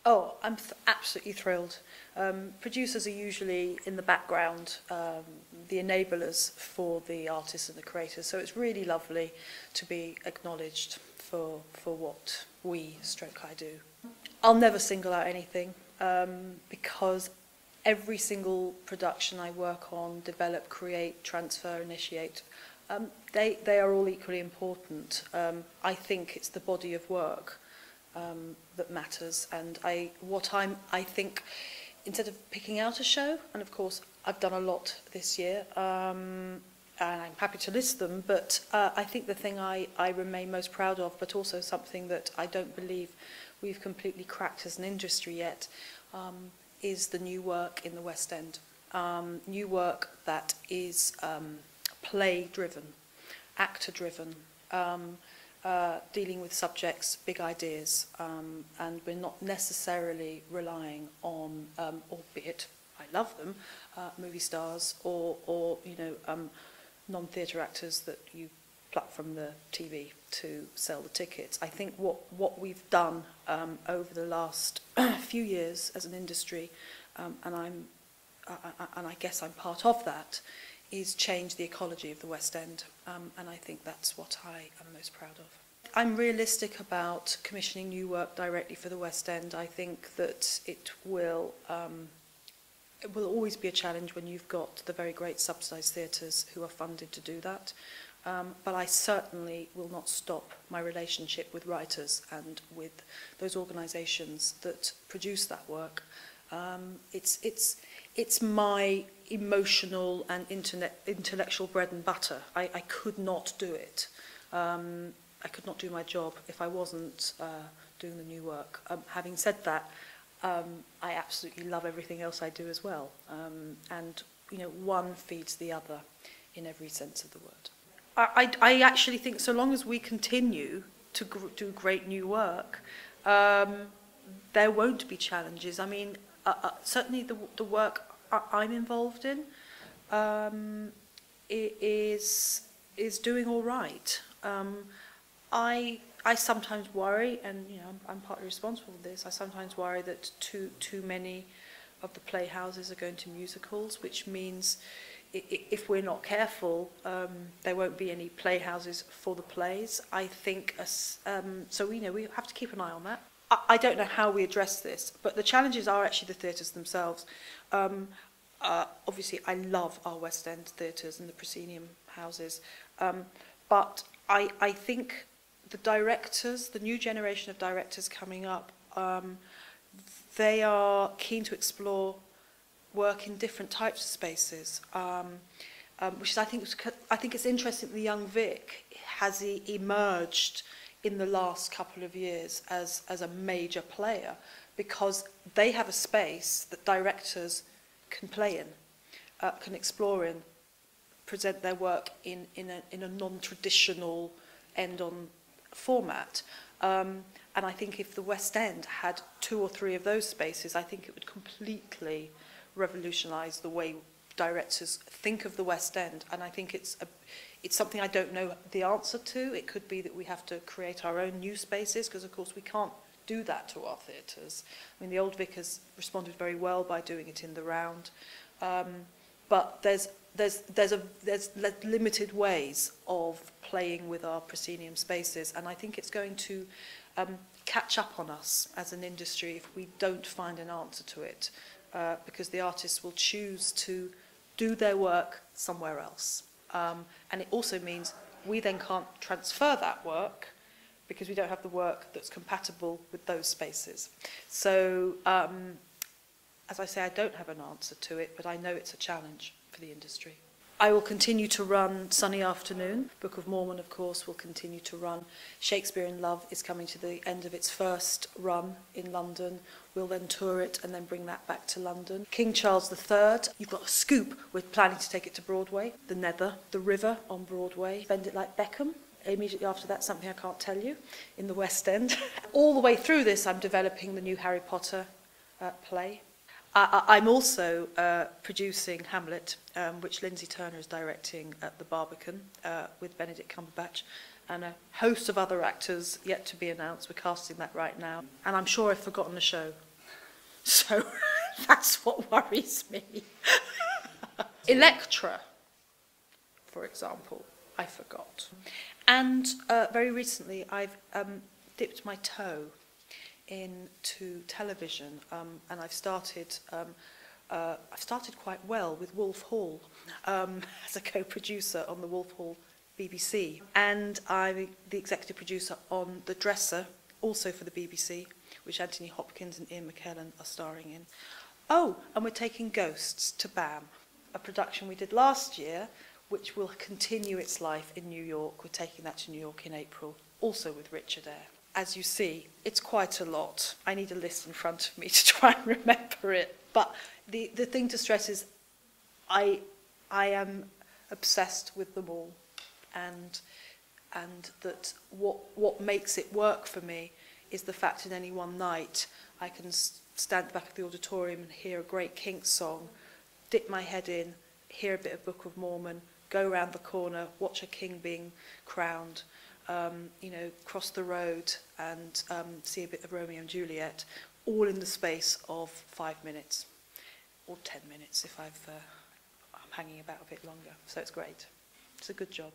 Oh, I'm absolutely thrilled. Producers are usually in the background, the enablers for the artists and the creators, so it's really lovely to be acknowledged for what I do. I'll never single out anything because every single production I work on, develop, create, transfer, initiate, they are all equally important. I think it's the body of work that matters, and I think, instead of picking out a show, and of course I've done a lot this year, and I'm happy to list them, but I think the thing I remain most proud of, but also something that I don't believe we've completely cracked as an industry yet, is the new work in the West End. New work that is play-driven, actor-driven, dealing with subjects, big ideas, and we're not necessarily relying on, albeit I love them, movie stars or non-theatre actors that you pluck from the TV to sell the tickets. I think what we've done over the last few years as an industry, and I guess I'm part of that, is change the ecology of the West End, and I think that's what I am most proud of. I'm realistic about commissioning new work directly for the West End. I think that it will always be a challenge when you've got the very great subsidised theatres who are funded to do that. But I certainly will not stop my relationship with writers and with those organisations that produce that work. It's my emotional and intellectual bread and butter. I could not do it. I could not do my job if I wasn't doing the new work. Having said that, I absolutely love everything else I do as well. And one feeds the other in every sense of the word. I actually think so long as we continue to do great new work, there won't be challenges. I mean, certainly the work I'm involved in is doing all right. I sometimes worry, and I'm partly responsible for this. I sometimes worry that too many of the playhouses are going to musicals, which means if we're not careful, there won't be any playhouses for the plays. I think so. We have to keep an eye on that. I don't know how we address this, but the challenges are actually the theatres themselves. Obviously, I love our West End theatres and the proscenium houses, but I think the directors, the new generation of directors coming up, they are keen to explore work in different types of spaces, which is, I think it's interesting that the Young Vic has emerged in the last couple of years as a major player, because they have a space that directors can play in, can explore in, present their work in a non-traditional end-on format. And I think if the West End had 2 or 3 of those spaces, I think it would completely revolutionise the way directors think of the West End. And I think it's something I don't know the answer to. It could be that we have to create our own new spaces, because of course we can't do that to our theatres. I mean, the Old Vic has responded very well by doing it in the round, but there's limited ways of playing with our proscenium spaces, and I think it's going to catch up on us as an industry if we don't find an answer to it, because the artists will choose to do their work somewhere else. And it also means we then can't transfer that work because we don't have the work that's compatible with those spaces. So, as I say, I don't have an answer to it, but I know it's a challenge for the industry. I will continue to run Sunny Afternoon. Book of Mormon, of course, will continue to run. Shakespeare in Love is coming to the end of its first run in London. We'll then tour it and then bring that back to London. King Charles III, you've got a scoop. We're planning to take it to Broadway. The Nether, The River on Broadway. Bend It Like Beckham. Immediately after that, something I can't tell you, in the West End. All the way through this, I'm developing the new Harry Potter play. I'm also producing Hamlet, which Lindsay Turner is directing at the Barbican with Benedict Cumberbatch, and a host of other actors yet to be announced. We're casting that right now. And I'm sure I've forgotten a show. So that's what worries me. Electra, for example, I forgot. And very recently I've dipped my toe into television, and I've started quite well with Wolf Hall as a co-producer on the Wolf Hall BBC, and I'm the executive producer on The Dresser, also for the BBC, which Anthony Hopkins and Ian McKellen are starring in. Oh, and we're taking Ghosts to BAM, a production we did last year, which will continue its life in New York. We're taking that to New York in April, also with Richard Eyre. As you see, it's quite a lot. I need a list in front of me to try and remember it. But the thing to stress is I am obsessed with them all, and that what makes it work for me is the fact in any one night I can stand at the back of the auditorium and hear a great Kinks song, dip my head in, hear a bit of Book of Mormon, go round the corner, watch a king being crowned, you know, cross the road and see a bit of Romeo and Juliet, all in the space of 5 minutes, or 10 minutes if I'm hanging about a bit longer. So it's great. It's a good job.